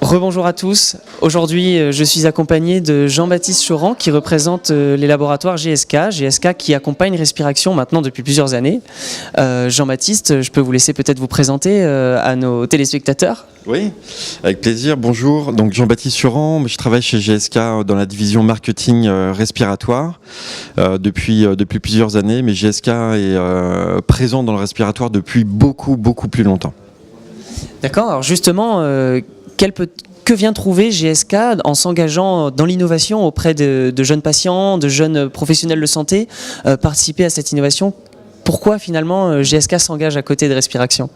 Rebonjour à tous. Aujourd'hui, je suis accompagné de Jean-Baptiste Choran qui représente les laboratoires GSK qui accompagne Respiration maintenant depuis plusieurs années. Jean-Baptiste, je peux vous laisser peut-être vous présenter à nos téléspectateurs. Oui, avec plaisir. Bonjour, donc Jean-Baptiste Choran, je travaille chez GSK dans la division marketing respiratoire depuis plusieurs années, mais GSK est présent dans le respiratoire depuis beaucoup plus longtemps. D'accord, alors justement, que vient trouver GSK en s'engageant dans l'innovation auprès de jeunes patients, de jeunes professionnels de santé, participer à cette innovation? Pourquoi finalement GSK s'engage à côté de Respiration ?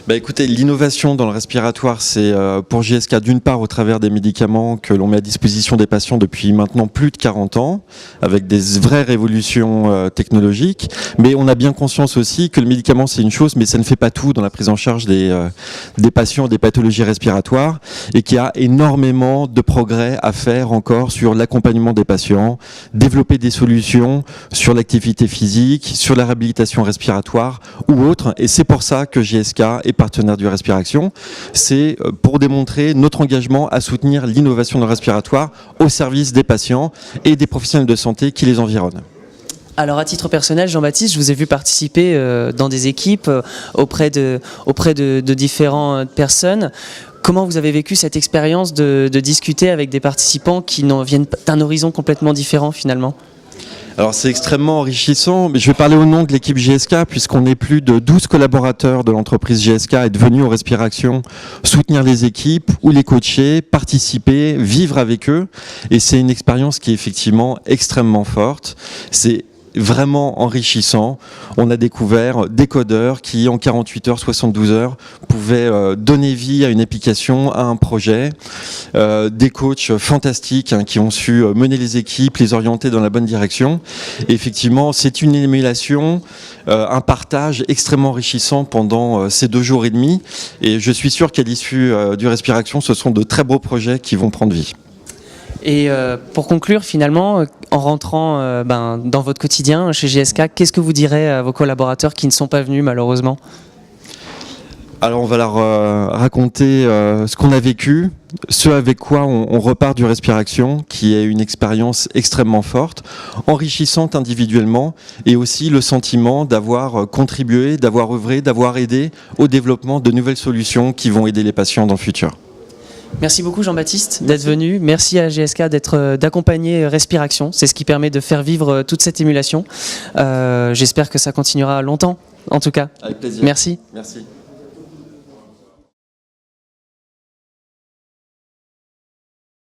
Écoutez, l'innovation dans le respiratoire, c'est pour GSK d'une part au travers des médicaments que l'on met à disposition des patients depuis maintenant plus de 40 ans, avec des vraies révolutions technologiques, mais on a bien conscience aussi que le médicament c'est une chose, mais ça ne fait pas tout dans la prise en charge des patients des pathologies respiratoires, et qu'il y a énormément de progrès à faire encore sur l'accompagnement des patients, développer des solutions sur l'activité physique, sur la réhabilitation respiratoire ou autre, et c'est pour ça que GSK est partenaire du Respiration. C'est pour démontrer notre engagement à soutenir l'innovation dans le respiratoire au service des patients et des professionnels de santé qui les environnent. Alors à titre personnel, Jean-Baptiste, je vous ai vu participer dans des équipes auprès de différentes personnes. Comment vous avez vécu cette expérience de discuter avec des participants qui viennent d'un horizon complètement différent finalement ? Alors c'est extrêmement enrichissant, mais je vais parler au nom de l'équipe GSK puisqu'on est plus de 12 collaborateurs de l'entreprise GSK et venus au Respiration soutenir les équipes ou les coacher, participer, vivre avec eux, et c'est une expérience qui est effectivement extrêmement forte. C'est vraiment enrichissant. On a découvert des codeurs qui en 48 heures, 72 heures pouvaient donner vie à une application, à un projet, des coachs fantastiques qui ont su mener les équipes, les orienter dans la bonne direction. Et effectivement, c'est une émulation, un partage extrêmement enrichissant pendant ces 2 jours et demi, et je suis sûr qu'à l'issue du Respiration, ce sont de très beaux projets qui vont prendre vie. Et pour conclure, finalement, en rentrant dans votre quotidien chez GSK, qu'est-ce que vous direz à vos collaborateurs qui ne sont pas venus malheureusement ? Alors on va leur raconter ce qu'on a vécu, ce avec quoi on repart du Respiration, qui est une expérience extrêmement forte, enrichissante individuellement, et aussi le sentiment d'avoir contribué, d'avoir œuvré, d'avoir aidé au développement de nouvelles solutions qui vont aider les patients dans le futur. Merci beaucoup Jean-Baptiste d'être venu. Merci à GSK d'accompagner Respiration. C'est ce qui permet de faire vivre toute cette émulation. J'espère que ça continuera longtemps, en tout cas. Avec plaisir. Merci. Merci.